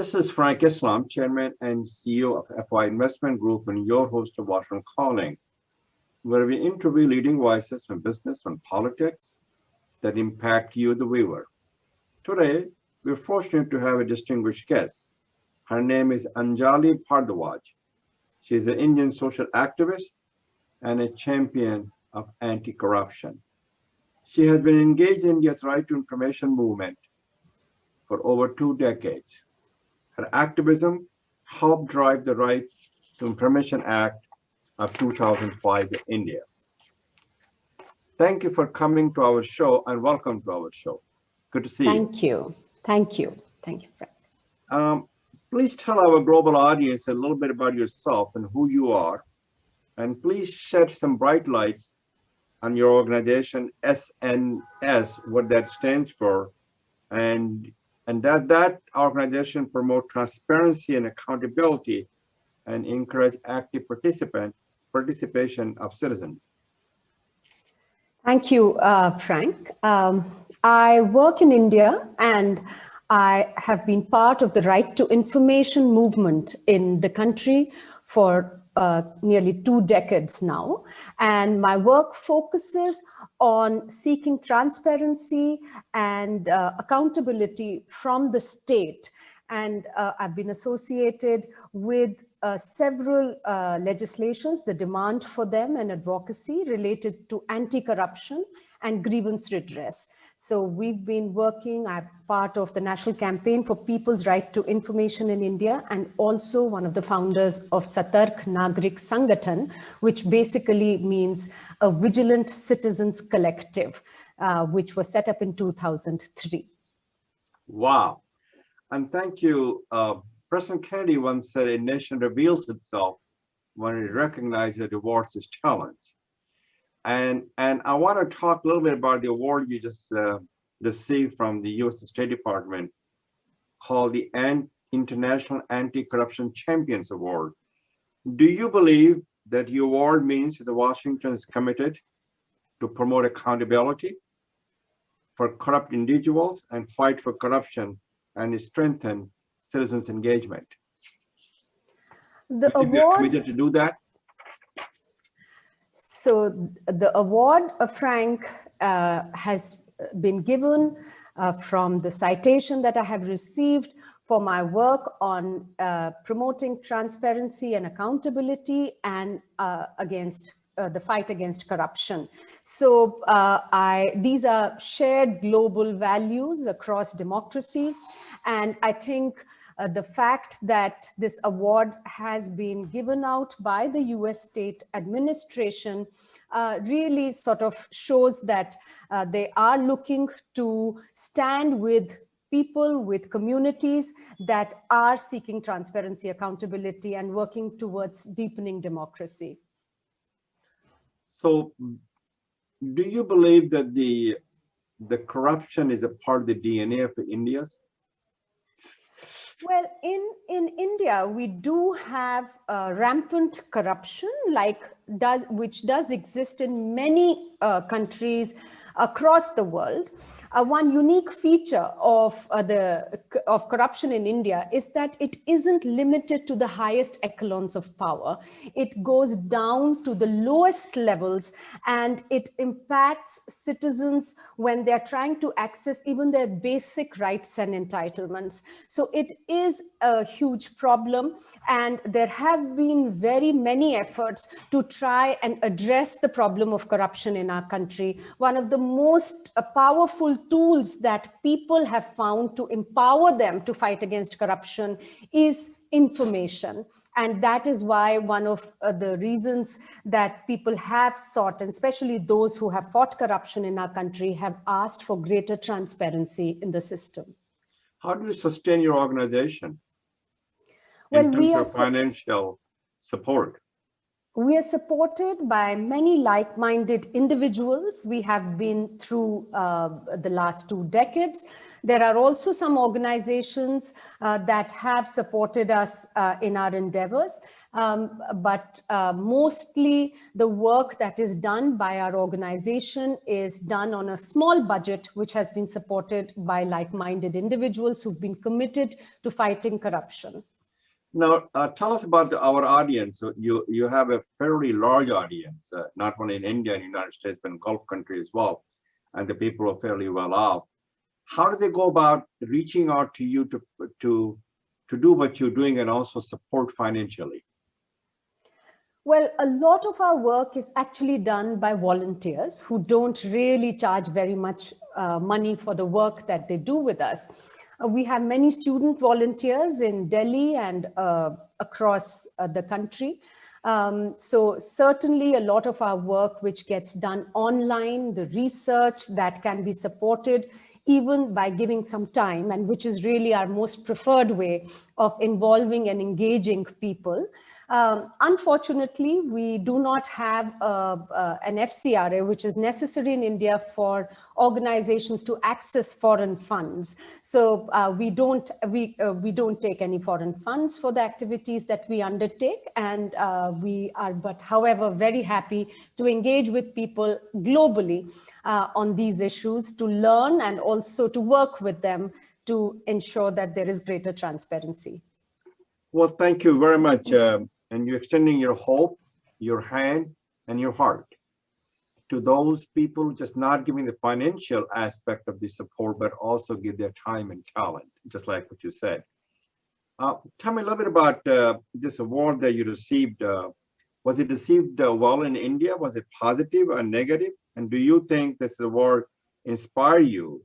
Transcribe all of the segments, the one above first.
This is Frank Islam, Chairman and CEO of FY Investment Group and your host of Washington Calling, where we interview leading voices from business and politics that impact you, the viewer. Today, we're fortunate to have a distinguished guest. Her name is Anjali Bhardwaj. She is an Indian social activist and a champion of anti-corruption. She has been engaged in India's right to information movement for over 2 decades. Her activism helped drive the Right to Information Act of 2005 in India. Thank you for coming to our show and welcome to our show. Good to see you. Thank you. Thank you. Thank you, Frank. Please tell our global audience a little bit about yourself and who you are, and please shed some bright lights on your organization, SNS, what that stands for, and that organization promote transparency and accountability and encourage active participation of citizens. Thank you, Frank. I work in India and I have been part of the Right to Information movement in the country for nearly 2 decades now. And my work focuses on seeking transparency and accountability from the state. And I've been associated with several legislations, the demand for them and advocacy related to anti-corruption and grievance redress. So we've been working, I'm part of the National Campaign for People's Right to Information in India, and also one of the founders of Satark Nagrik Sangathan, which basically means a Vigilant Citizens Collective, which was set up in 2003. Wow. And thank you. President Kennedy once said, a nation reveals itself when it recognizes and rewards its talents. And I want to talk a little bit about the award you just received from the U.S. State Department called the International Anti-Corruption Champions Award. Do you believe that the award means that Washington is committed to promote accountability for corrupt individuals and fight for corruption and strengthen citizens' engagement? The award committed to do that? So the award, Frank, has been given from the citation that I have received for my work on promoting transparency and accountability and against the fight against corruption. So these are shared global values across democracies. And I think the fact that this award has been given out by the US state administration really sort of shows that they are looking to stand with people, with communities that are seeking transparency, accountability, and working towards deepening democracy. So do you believe that the corruption is a part of the DNA of India? Well, in India, we do have rampant corruption, which does exist in many countries across the world. One unique feature of corruption in India is that it isn't limited to the highest echelons of power. It goes down to the lowest levels, and it impacts citizens when they're trying to access even their basic rights and entitlements. So it is a huge problem, and there have been very many efforts to try and address the problem of corruption in our country. One of the most powerful tools that people have found to empower them to fight against corruption is information. And that is why one of the reasons that people have sought, and especially those who have fought corruption in our country, have asked for greater transparency in the system. How do you sustain your organization in terms of financial support? We are supported by many like-minded individuals. We have been through the last 2 decades. There are also some organizations that have supported us in our endeavors. But mostly the work that is done by our organization is done on a small budget, which has been supported by like-minded individuals who've been committed to fighting corruption. Now, tell us about our audience. So you have a fairly large audience, not only in India and United States, but in Gulf countries as well, and the people are fairly well off. How do they go about reaching out to you to do what you're doing and also support financially? Well, a lot of our work is actually done by volunteers who don't really charge very much money for the work that they do with us. We have many student volunteers in Delhi and across the country. So certainly a lot of our work which gets done online, the research that can be supported even by giving some time, and which is really our most preferred way of involving and engaging people. Unfortunately, we do not have an FCRA, which is necessary in India for organizations to access foreign funds. So we don't take any foreign funds for the activities that we undertake, and we are, but however, very happy to engage with people globally on these issues, to learn and also to work with them to ensure that there is greater transparency. Well, thank you very much. And you're extending your hope, your hand, and your heart to those people, just not giving the financial aspect of the support, but also give their time and talent, just like what you said. Tell me a little bit about this award that you received. Was it received well in India? Was it positive or negative? And do you think this award inspire you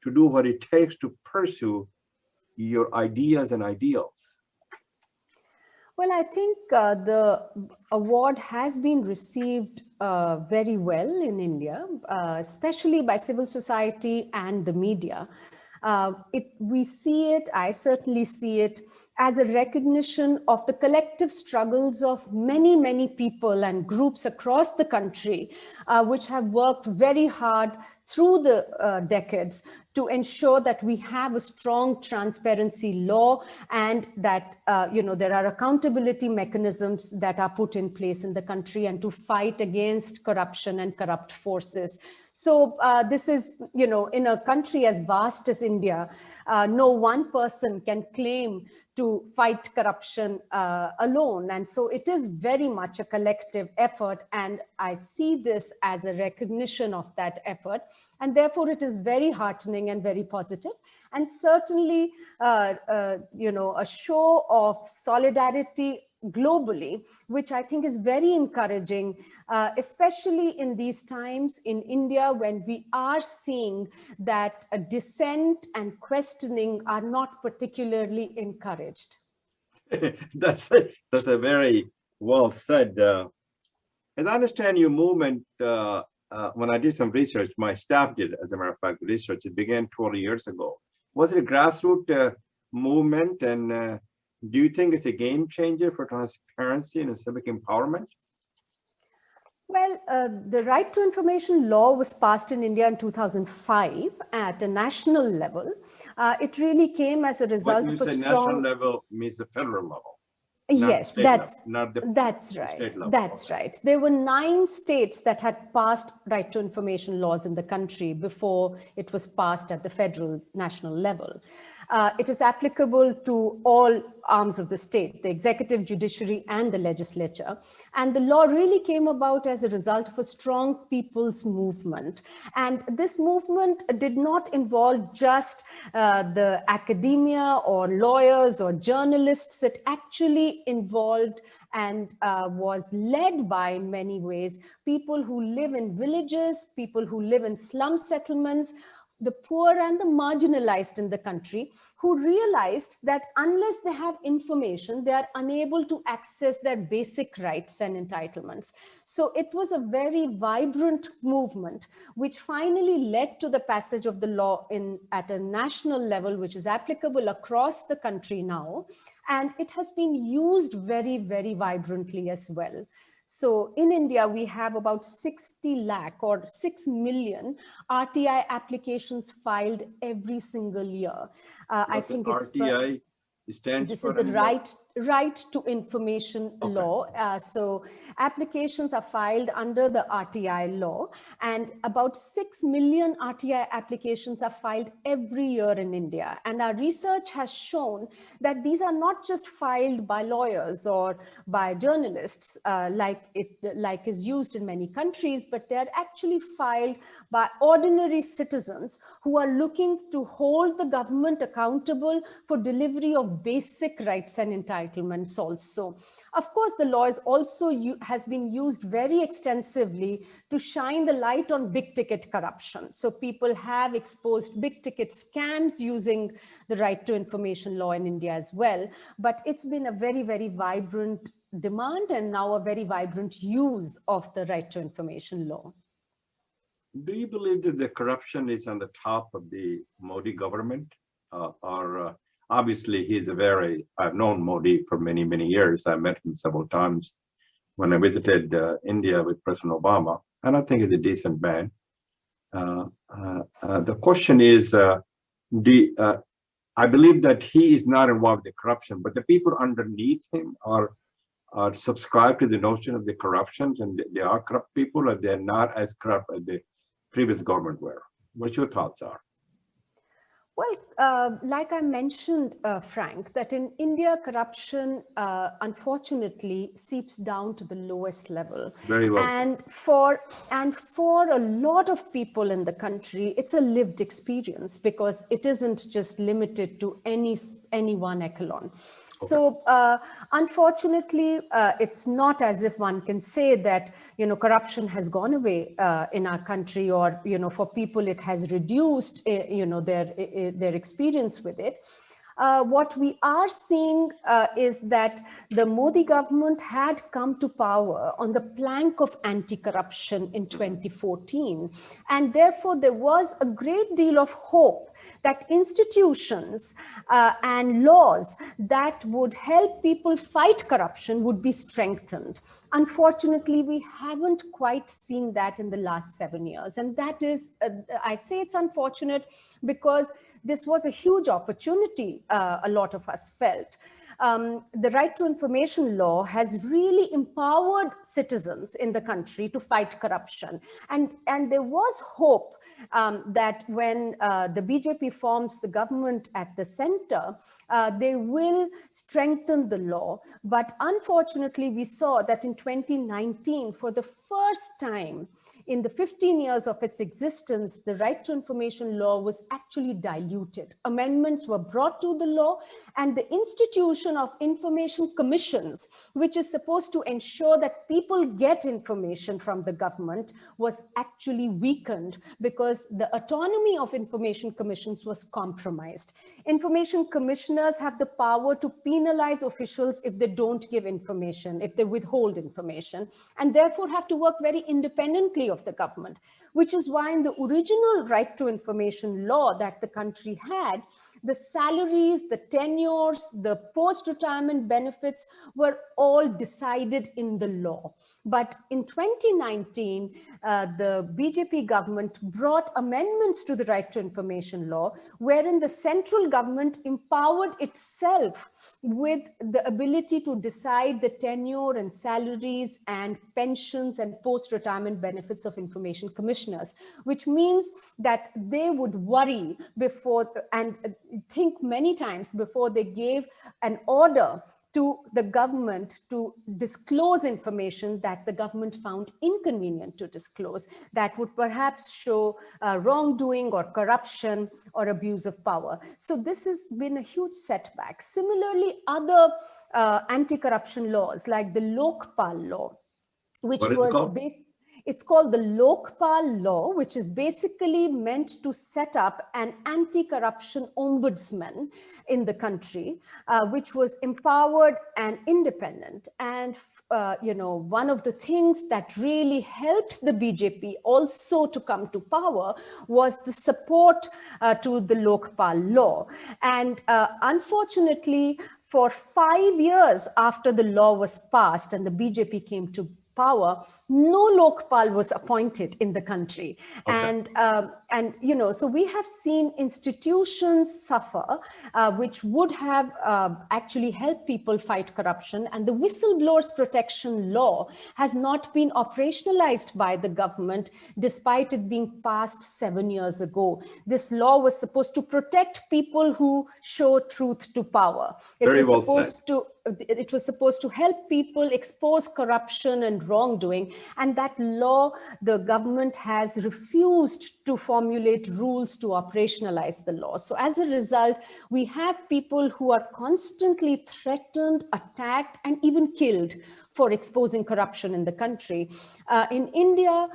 to do what it takes to pursue your ideas and ideals? Well, I think the award has been received very well in India, especially by civil society and the media. We see it, I certainly see it, as a recognition of the collective struggles of many, many people and groups across the country, which have worked very hard through the decades to ensure that we have a strong transparency law, and that there are accountability mechanisms that are put in place in the country, and to fight against corruption and corrupt forces. So this is, in a country as vast as India, no one person can claim to fight corruption alone. And so it is very much a collective effort. And I see this as a recognition of that effort. And therefore, it is very heartening and very positive. And certainly, a show of solidarity globally, which I think is very encouraging, especially in these times in India, when we are seeing that dissent and questioning are not particularly encouraged. That's a very well said. As I understand your movement, when I did some research, my staff did, as a matter of fact, research. It began 20 years ago. Was it a grassroots movement, and do you think it's a game changer for transparency and civic empowerment? Well, the Right to Information law was passed in India in 2005 at a national level. It really came as a result of a strong... national level means the federal level. Yes, that's right. That's right. There were 9 states that had passed right to information laws in the country before it was passed at the federal national level. It is applicable to all arms of the state, the executive, judiciary, and the legislature. And the law really came about as a result of a strong people's movement. And this movement did not involve just the academia or lawyers or journalists. It actually involved and was led by, in many ways, people who live in villages, people who live in slum settlements, the poor and the marginalized in the country, who realized that unless they have information, they are unable to access their basic rights and entitlements. So it was a very vibrant movement, which finally led to the passage of the law at a national level, which is applicable across the country now. And it has been used very, very vibrantly as well. So in India, we have about 60 lakh or 6 million RTI applications filed every single year. I What's the think RTI stands this is for the in India? right to information Okay. law. So applications are filed under the RTI law, and about 6 million RTI applications are filed every year in India. And our research has shown that these are not just filed by lawyers or by journalists, like is used in many countries, but they are actually filed by ordinary citizens who are looking to hold the government accountable for delivery of basic rights and entitlements also. Of course, the law is also has been used very extensively to shine the light on big ticket corruption. So people have exposed big ticket scams using the right to information law in India as well. But it's been a very, very vibrant demand and now a very vibrant use of the right to information law. Do you believe that the corruption is on the top of the Modi government? Obviously, I've known Modi for many, many years. I met him several times when I visited India with President Obama, and I think he's a decent man. The question is, I believe that he is not involved in corruption, but the people underneath him are subscribe to the notion of the corruption, and they are corrupt people, or they're not as corrupt as the previous government were. What your thoughts are? Well, like I mentioned, Frank, that in India, corruption, unfortunately, seeps down to the lowest level. Very well. And for a lot of people in the country, it's a lived experience because it isn't just limited to any one echelon. So unfortunately, it's not as if one can say that, corruption has gone away in our country, or, for people it has reduced, their experience with it. What we are seeing is that the Modi government had come to power on the plank of anti-corruption in 2014. And therefore, there was a great deal of hope that institutions and laws that would help people fight corruption would be strengthened. Unfortunately, we haven't quite seen that in the last 7 years. And that is, I say it's unfortunate because this was a huge opportunity, a lot of us felt. The right to information law has really empowered citizens in the country to fight corruption. And there was hope that when the BJP forms the government at the center, they will strengthen the law. But unfortunately, we saw that in 2019, for the first time, in the 15 years of its existence, the right to information law was actually diluted. Amendments were brought to the law, and the institution of information commissions, which is supposed to ensure that people get information from the government, was actually weakened because the autonomy of information commissions was compromised. Information commissioners have the power to penalize officials if they don't give information, if they withhold information, and therefore have to work very independently of the government, which is why in the original right to information law that the country had, the salaries, the tenures, the post-retirement benefits were all decided in the law. But in 2019, the BJP government brought amendments to the right to information law, wherein the central government empowered itself with the ability to decide the tenure and salaries and pensions and post-retirement benefits of information commissioners, which means that they would worry before and think many times before they gave an order to the government to disclose information that the government found inconvenient to disclose, that would perhaps show wrongdoing or corruption or abuse of power. So this has been a huge setback. Similarly, other anti-corruption laws like the Lokpal law, which was based, it's called the Lokpal law, which is basically meant to set up an anti-corruption ombudsman in the country, which was empowered and independent. And one of the things that really helped the BJP also to come to power was the support to the Lokpal law. And unfortunately, for 5 years after the law was passed and the BJP came to power, no Lokpal was appointed in the country. Okay. And so we have seen institutions suffer, which would have actually helped people fight corruption. And the whistleblowers protection law has not been operationalized by the government, despite it being passed 7 years ago. This law was supposed to protect people who show truth to power. Very well said. It was supposed to help people expose corruption and wrongdoing. And that law, the government has refused to formulate rules to operationalize the law. So as a result, we have people who are constantly threatened, attacked, and even killed for exposing corruption in the country. In India,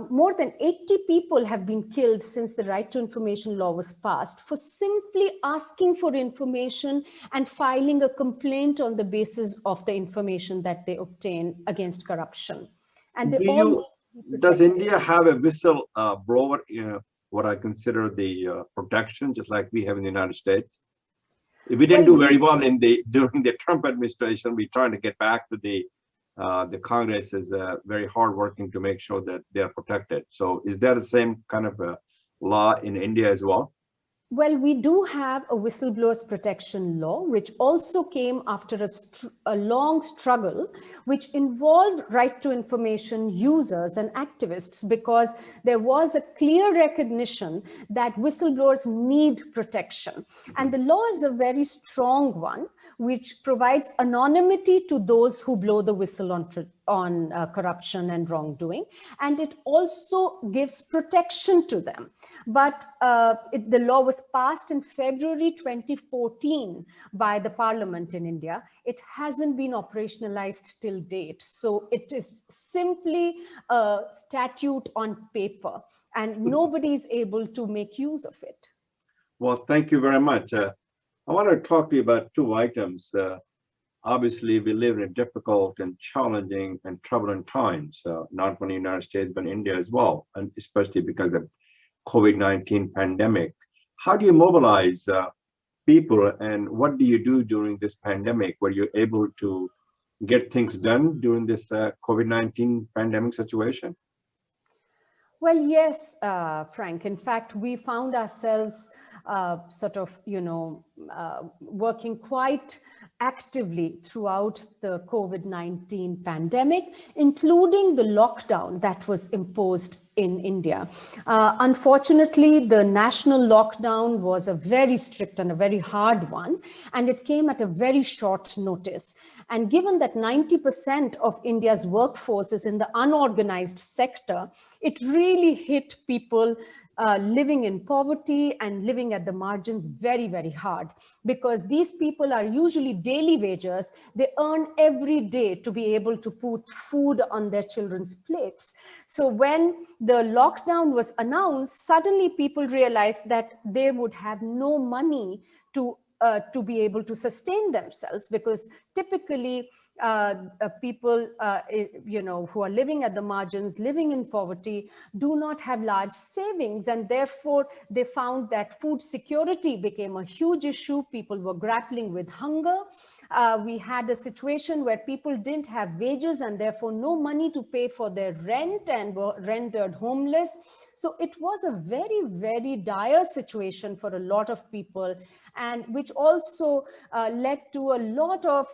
more than 80 people have been killed since the Right to Information law was passed for simply asking for information and filing a complaint on the basis of the information that they obtain against corruption. And they all need to be Does protected. India have a whistle blower, what I consider the protection, just like we have in the United States? We didn't do very well during the Trump administration. We're trying to get back to the Congress is very hardworking to make sure that they are protected. So is there the same kind of a law in India as well? Well, we do have a whistleblowers protection law, which also came after a long struggle, which involved right to information users and activists, because there was a clear recognition that whistleblowers need protection. And the law is a very strong one, which provides anonymity to those who blow the whistle on corruption and wrongdoing. And it also gives protection to them. But the law was passed in February 2014 by the Parliament in India. It hasn't been operationalized till date. So it is simply a statute on paper, and nobody is able to make use of it. Well, thank you very much. I want to talk to you about two items. Obviously, we live in difficult and challenging and troubling times, not only in the United States, but in India as well, and especially because of COVID-19 pandemic. How do you mobilize people, and what do you do during this pandemic? Were you able to get things done during this COVID-19 pandemic situation? Well, yes, Frank. In fact, we found ourselves working quite actively throughout the COVID-19 pandemic, including the lockdown that was imposed in India. Unfortunately, the national lockdown was a very strict and a very hard one, and it came at a very short notice. And given that 90% of India's workforce is in the unorganized sector, it really hit people living in poverty and living at the margins very, very hard, because these people are usually daily wagers. They earn every day to be able to put food on their children's plates. So when the lockdown was announced, suddenly people realized that they would have no money to be able to sustain themselves, because typically people who are living at the margins, living in poverty, do not have large savings, and therefore they found that food security became a huge issue. People were grappling with hunger. We had a situation where people didn't have wages and therefore no money to pay for their rent and were rendered homeless. So it was a very, very dire situation for a lot of people, and which also led to a lot of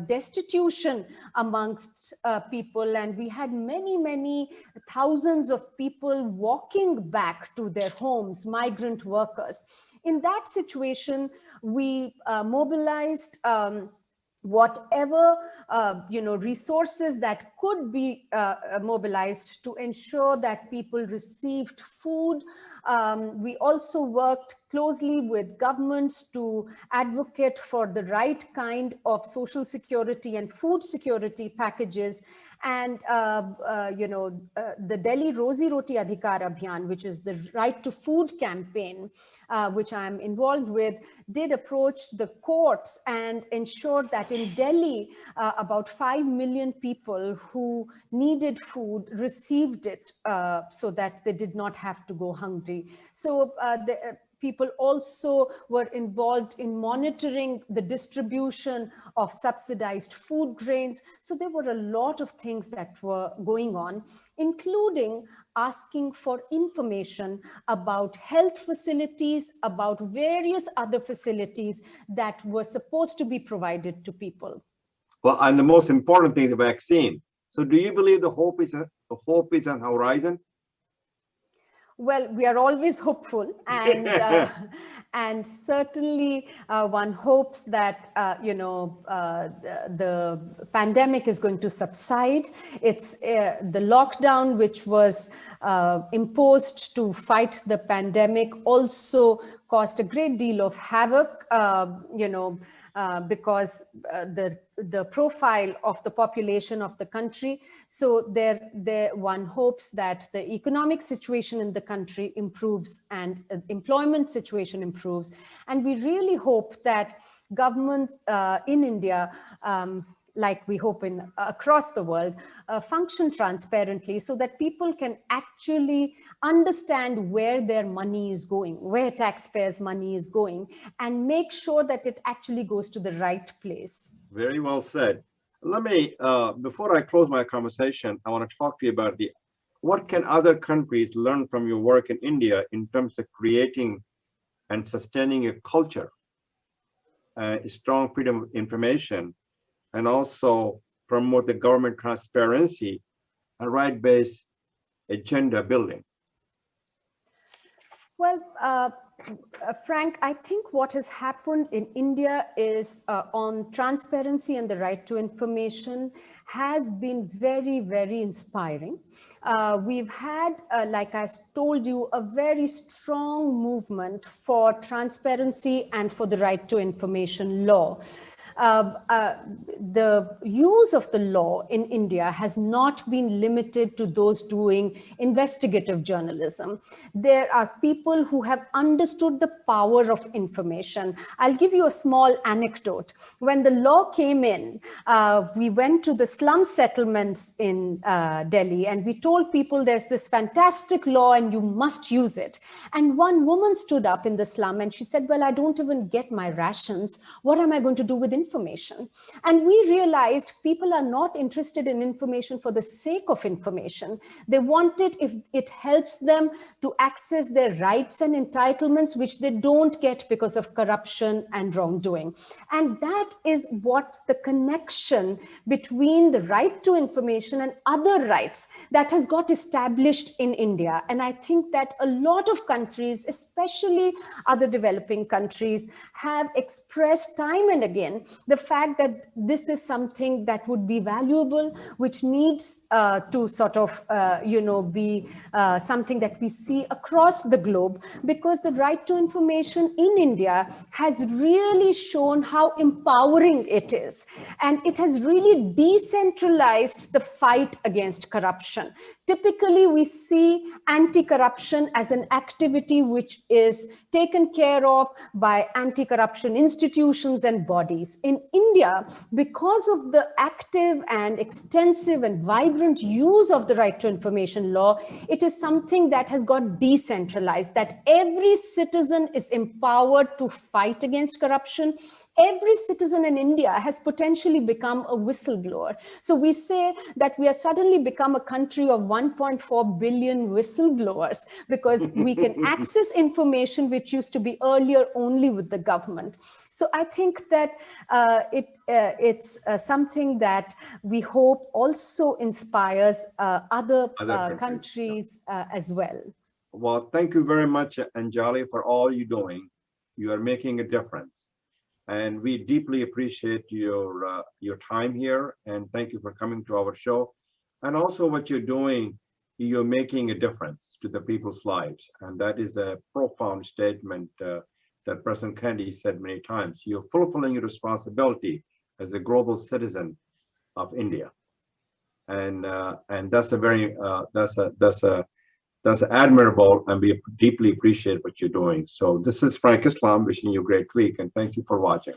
destitution amongst people. And we had many, many thousands of people walking back to their homes, migrant workers. In that situation, we mobilized whatever resources that could be mobilized to ensure that people received food. We also worked closely with governments to advocate for the right kind of social security and food security packages. And the Delhi Rozi Roti Adhikar Abhiyan, which is the Right to Food campaign, which I'm involved with, did approach the courts and ensure that in Delhi, about 5 million people who needed food received it, so that they did not have to go hungry. So people also were involved in monitoring the distribution of subsidized food grains. So there were a lot of things that were going on, including asking for information about health facilities, about various other facilities that were supposed to be provided to people. Well, and the most important thing, the vaccine. So do you believe the hope is on the horizon? Well, we are always hopeful, and certainly one hopes that the pandemic is going to subside. It's the lockdown, which was imposed to fight the pandemic, also caused a great deal of havoc. Because the profile of the population of the country. So one hopes that the economic situation in the country improves and employment situation improves. And we really hope that governments in India, like we hope in across the world, function transparently so that people can actually understand where their money is going, where taxpayers' money is going, and make sure that it actually goes to the right place. Very well said. Let me, before I close my conversation, I want to talk to you about what can other countries learn from your work in India in terms of creating and sustaining a culture, a strong freedom of information, and also promote the government transparency and right-based agenda building? Well, Frank, I think what has happened in India is on transparency and the right to information has been very, very inspiring. We've had, like I told you, a very strong movement for transparency and for the right to information law. The use of the law in India has not been limited to those doing investigative journalism. There are people who have understood the power of information. I'll give you a small anecdote. When the law came in, we went to the slum settlements in Delhi, and we told people there's this fantastic law and you must use it. And one woman stood up in the slum and she said, well, I don't even get my rations. What am I going to do with information? And we realized people are not interested in information for the sake of information. They want it if it helps them to access their rights and entitlements, which they don't get because of corruption and wrongdoing. And that is what the connection between the right to information and other rights that has got established in India. And I think that a lot of countries, especially other developing countries, have expressed time and again the fact that this is something that would be valuable, which needs to sort of, be something that we see across the globe, because the right to information in India has really shown how empowering it is. And it has really decentralized the fight against corruption. Typically, we see anti-corruption as an activity which is taken care of by anti-corruption institutions and bodies. In India, because of the active and extensive and vibrant use of the right to information law, it is something that has got decentralized, that every citizen is empowered to fight against corruption. Every citizen in India has potentially become a whistleblower. So we say that we have suddenly become a country of 1.4 billion whistleblowers because we can access information which used to be earlier only with the government. So I think that it's something that we hope also inspires other countries as well. Well, thank you very much, Anjali, for all you're doing. You are making a difference. And we deeply appreciate your time here, and thank you for coming to our show. And also what you're doing, you're making a difference to the people's lives. And that is a profound statement that President Kennedy said many times. You're fulfilling your responsibility as a global citizen of India. And that's a very, that's admirable, and we deeply appreciate what you're doing. So this is Frank Islam wishing you a great week, and thank you for watching.